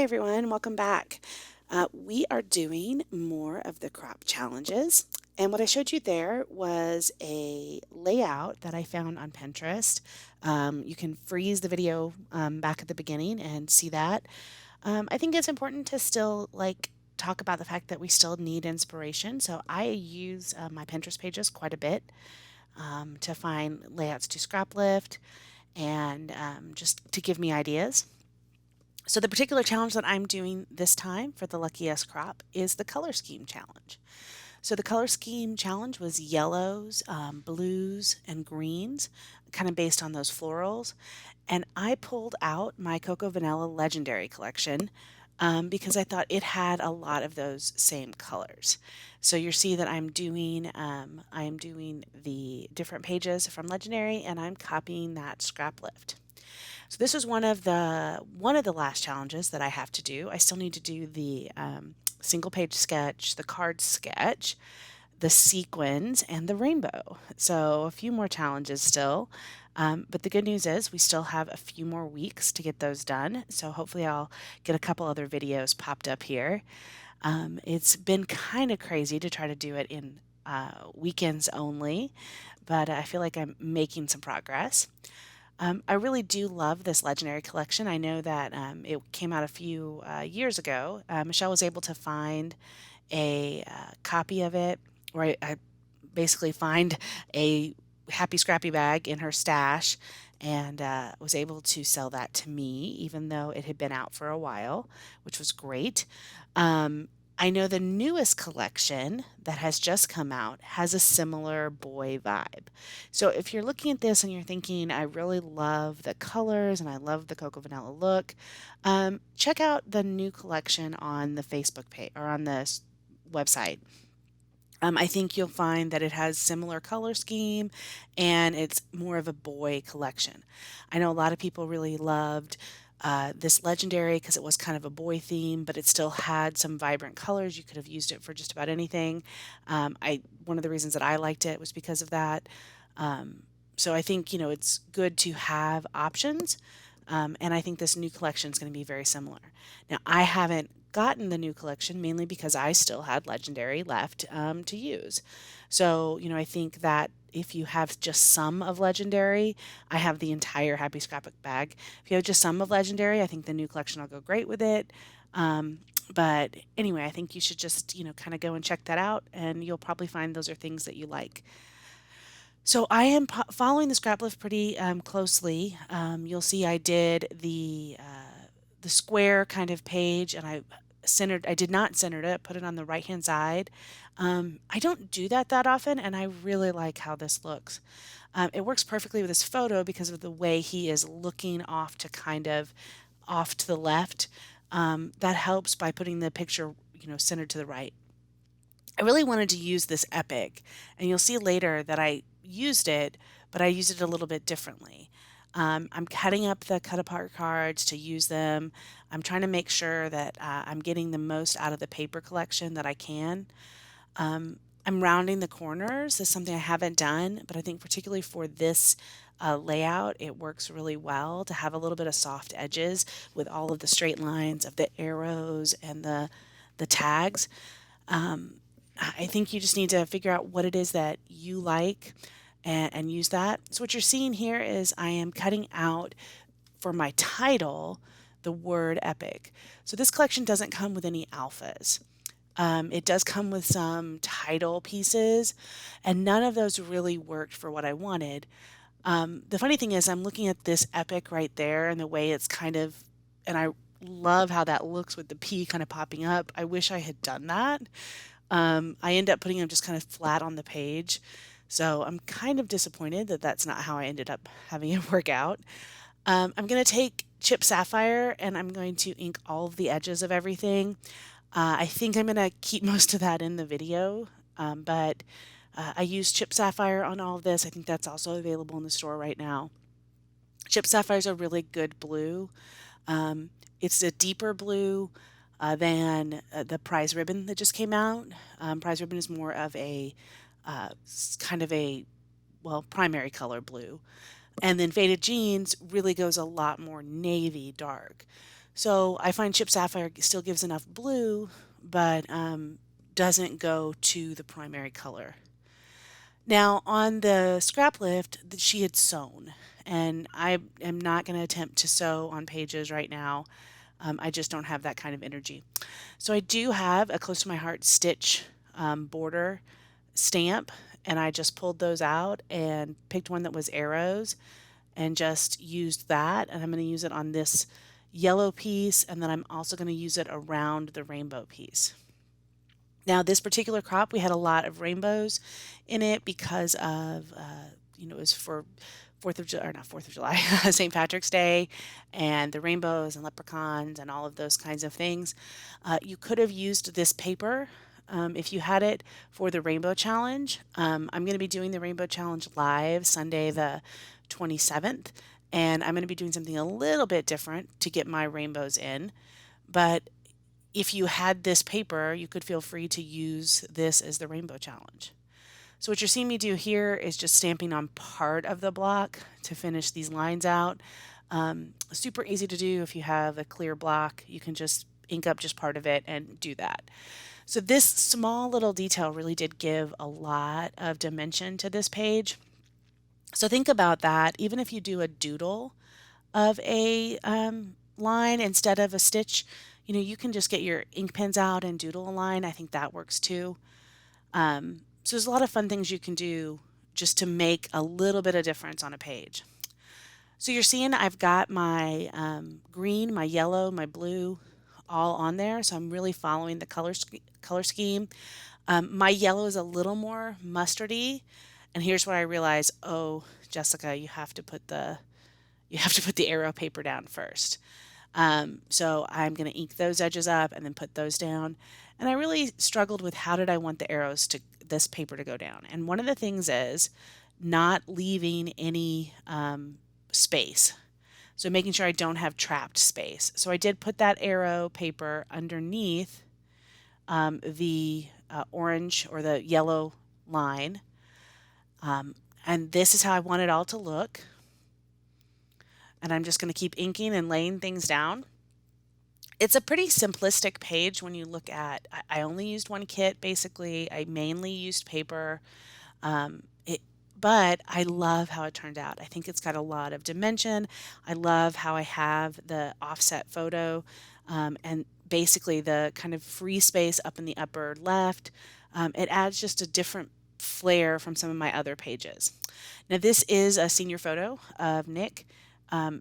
everyone, welcome back. We are doing more of the crop challenges. And what I showed you there was a layout that I found on Pinterest. You can freeze the video back at the beginning and see that. I think it's important to still talk about the fact that we still need inspiration. So I use my Pinterest pages quite a bit to find layouts to scrap lift and just to give me ideas. So the particular challenge that I'm doing this time for the Lucky S crop is the color scheme challenge. So the color scheme challenge was yellows, blues, and greens, kind of based on those florals. And I pulled out my Cocoa Vanilla Legendary collection because I thought it had a lot of those same colors. So you see that I am doing the different pages from Legendary, and I'm copying that scrap lift. So this is one of the last challenges that I have to do. I still need to do the single page sketch, the card sketch, the sequins, and the rainbow. So a few more challenges still. But the good news is we still have a few more weeks to get those done. So hopefully I'll get a couple other videos popped up here. It's been kind of crazy to try to do it in weekends only, but I feel like I'm making some progress. I really do love this Legendary collection. I know that it came out a few years ago. Michelle was able to find a copy of it, or I basically find a Happy Scrappy bag in her stash and was able to sell that to me, even though it had been out for a while, which was great. I know the newest collection that has just come out has a similar boy vibe. So if you're looking at this and you're thinking, I really love the colors and I love the Cocoa Vanilla look, check out the new collection on the Facebook page or on the website. I think you'll find that it has similar color scheme and it's more of a boy collection. I know a lot of people really loved this Legendary because it was kind of a boy theme, but it still had some vibrant colors. You could have used it for just about anything. One of the reasons that I liked it was because of that. So I think it's good to have options, and I think this new collection is going to be very similar. Now I haven't gotten the new collection mainly because I still had Legendary left to use. So I think that if you have just some of Legendary, I have the entire Happy Scrapbook bag. If you have just some of Legendary, I think the new collection will go great with it. But anyway, I think you should just kind of go and check that out, and you'll probably find those are things that you like. So I am following the scrap lift pretty closely. You'll see I did the square kind of page, and I did not center it, put it on the right hand side. I don't do that often, and I really like how this looks. It works perfectly with this photo because of the way he is looking off to kind of off to the left. That helps by putting the picture centered to the right. I really wanted to use this epic, and you'll see later that I used it, but I used it a little bit differently. I'm cutting up the cut apart cards to use them. I'm trying to make sure that I'm getting the most out of the paper collection that I can. I'm rounding the corners. This is something I haven't done, but I think particularly for this layout, it works really well to have a little bit of soft edges with all of the straight lines of the arrows and the tags. I think you just need to figure out what it is that you like and use that. So what you're seeing here is I am cutting out for my title the word epic. So this collection doesn't come with any alphas. It does come with some title pieces, and none of those really worked for what I wanted. The funny thing is, I'm looking at this epic right there and the way it's kind of, and I love how that looks with the P kind of popping up. I wish I had done that. I end up putting them just kind of flat on the page. So I'm kind of disappointed that that's not how I ended up having it work out. I'm going to take Chip Sapphire and I'm going to ink all of the edges of everything. I think I'm going to keep most of that in the video, but I use Chip Sapphire on all of this. I think that's also available in the store right now. Chip Sapphire is a really good blue. It's a deeper blue than the Prize Ribbon that just came out. Prize Ribbon is more of a kind of a, well, primary color blue. And then Faded Jeans really goes a lot more navy dark. So I find Chip Sapphire still gives enough blue, but doesn't go to the primary color. Now, on the scrap lift, she had sewn, and I am not going to attempt to sew on pages right now. I just don't have that kind of energy. So I do have a close to my heart stitch border stamp, and I just pulled those out and picked one that was arrows and just used that. And I'm going to use it on this yellow piece, and then I'm also going to use it around the rainbow piece. Now, this particular crop, we had a lot of rainbows in it because of, it was for Fourth of July, or not Fourth of July, St. Patrick's Day, and the rainbows and leprechauns and all of those kinds of things. You could have used this paper if you had it for the Rainbow Challenge. I'm going to be doing the Rainbow Challenge live Sunday the 27th, and I'm going to be doing something a little bit different to get my rainbows in. But if you had this paper, you could feel free to use this as the Rainbow Challenge. So what you're seeing me do here is just stamping on part of the block to finish these lines out. Super easy to do if you have a clear block. You can just ink up just part of it and do that. So this small little detail really did give a lot of dimension to this page. So think about that. Even if you do a doodle of a line instead of a stitch, you can just get your ink pens out and doodle a line. I think that works too. So there's a lot of fun things you can do just to make a little bit of difference on a page. So you're seeing I've got my green, my yellow, my blue all on there. So I'm really following the color scheme. My yellow is a little more mustardy, and here's what I realized. Oh, Jessica, you have to put the arrow paper down first. So I'm going to ink those edges up and then put those down. And I really struggled with how did I want the arrows to this paper to go down. And one of the things is not leaving any space. So making sure I don't have trapped space. So I did put that arrow paper underneath the orange or the yellow line. And this is how I want it all to look. And I'm just going to keep inking and laying things down. It's a pretty simplistic page when you look at, I only used one kit basically. I mainly used paper. But I love how it turned out. I think it's got a lot of dimension. I love how I have the offset photo and basically the kind of free space up in the upper left. It adds just a different flair from some of my other pages. Now, this is a senior photo of Nick.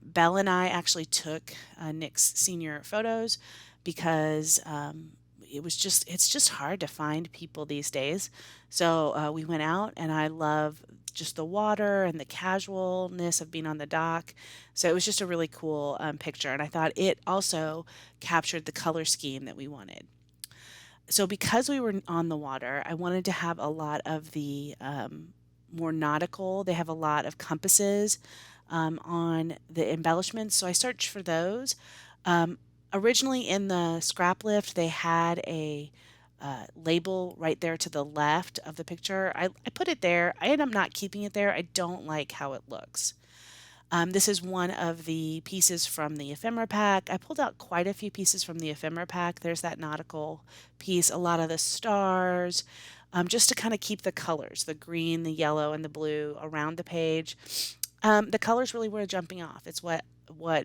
Belle and I actually took Nick's senior photos because it's just hard to find people these days. So we went out, and I love just the water and the casualness of being on the dock. So it was just a really cool picture, and I thought it also captured the color scheme that we wanted. So because we were on the water, I wanted to have a lot of the more nautical. They have a lot of compasses on the embellishments, so I searched for those. Originally in the scrap lift, they had a label right there to the left of the picture. I put it there. I ended up not keeping it there. I don't like how it looks. This is one of the pieces from the ephemera pack. I pulled out quite a few pieces from the ephemera pack. There's that nautical piece, a lot of the stars, just to kind of keep the colors, the green, the yellow, and the blue around the page. The colors really were jumping off. It's what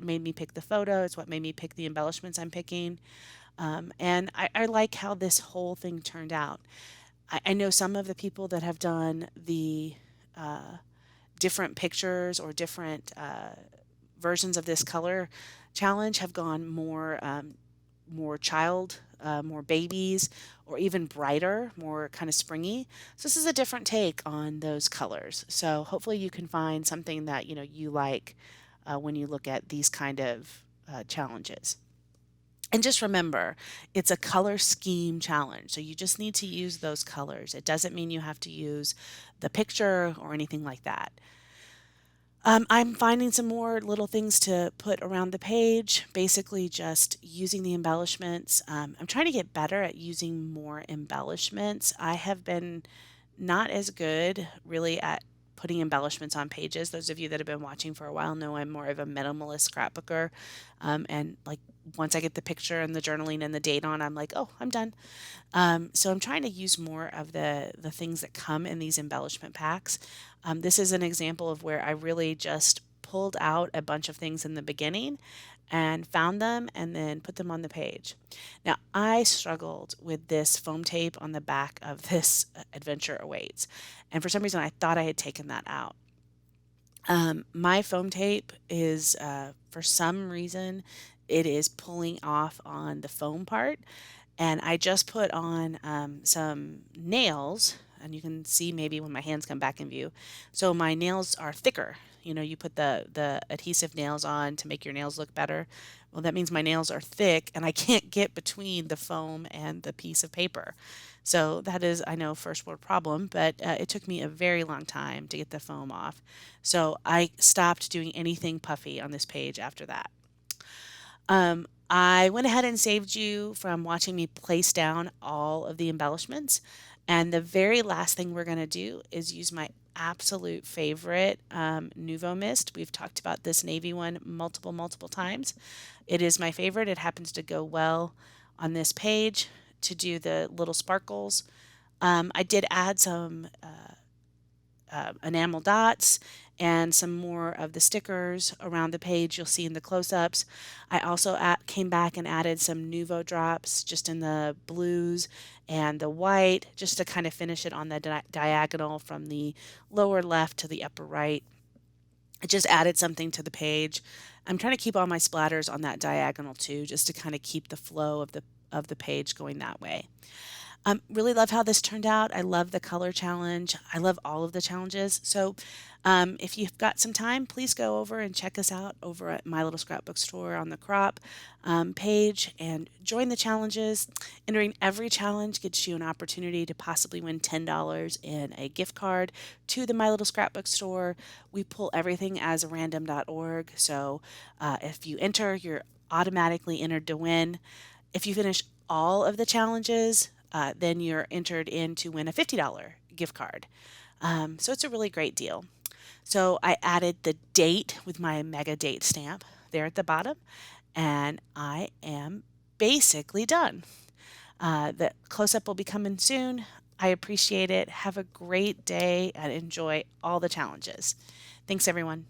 made me pick the photo. It's what made me pick the embellishments I'm picking. And I like how this whole thing turned out. I know some of the people that have done the different pictures or different versions of this color challenge have gone more child, more babies, or even brighter, more kind of springy. So this is a different take on those colors. So hopefully you can find something that you like when you look at these kind of challenges. And just remember, it's a color scheme challenge. So you just need to use those colors. It doesn't mean you have to use the picture or anything like that. I'm finding some more little things to put around the page, basically just using the embellishments. I'm trying to get better at using more embellishments. I have been not as good really at putting embellishments on pages. Those of you that have been watching for a while know I'm more of a minimalist scrapbooker. And like once I get the picture and the journaling and the date on, I'm like, oh, I'm done. So I'm trying to use more of the things that come in these embellishment packs. This is an example of where I really just pulled out a bunch of things in the beginning and found them and then put them on the page. Now, I struggled with this foam tape on the back of this Adventure Awaits, and for some reason I thought I had taken that out. My foam tape is, for some reason, it is pulling off on the foam part, and I just put on some nails, and you can see maybe when my hands come back in view. So my nails are thicker. You know, you put the adhesive nails on to make your nails look better. Well, that means my nails are thick, and I can't get between the foam and the piece of paper. So that is, I know, first world problem, but it took me a very long time to get the foam off. So I stopped doing anything puffy on this page after that. I went ahead and saved you from watching me place down all of the embellishments. And the very last thing we're going to do is use my absolute favorite Nuvo Mist. We've talked about this navy one multiple times. It is my favorite. It happens to go well on this page to do the little sparkles. I did add some enamel dots and some more of the stickers around the page you'll see in the close-ups. I also came back and added some Nuvo drops just in the blues and the white just to kind of finish it on the diagonal from the lower left to the upper right. I just added something to the page. I'm trying to keep all my splatters on that diagonal too, just to kind of keep the flow of the page going that way. Really love how this turned out. I love the color challenge. I love all of the challenges. So if you've got some time, please go over and check us out over at My Little Scrapbook Store on the Crop page and join the challenges. Entering every challenge gets you an opportunity to possibly win $10 in a gift card to the My Little Scrapbook Store. We pull everything as random.org. So if you enter, you're automatically entered to win. If you finish all of the challenges, then you're entered in to win a $50 gift card. So it's a really great deal. So I added the date with my mega date stamp there at the bottom, and I am basically done. The close-up will be coming soon. I appreciate it. Have a great day and enjoy all the challenges. Thanks, everyone.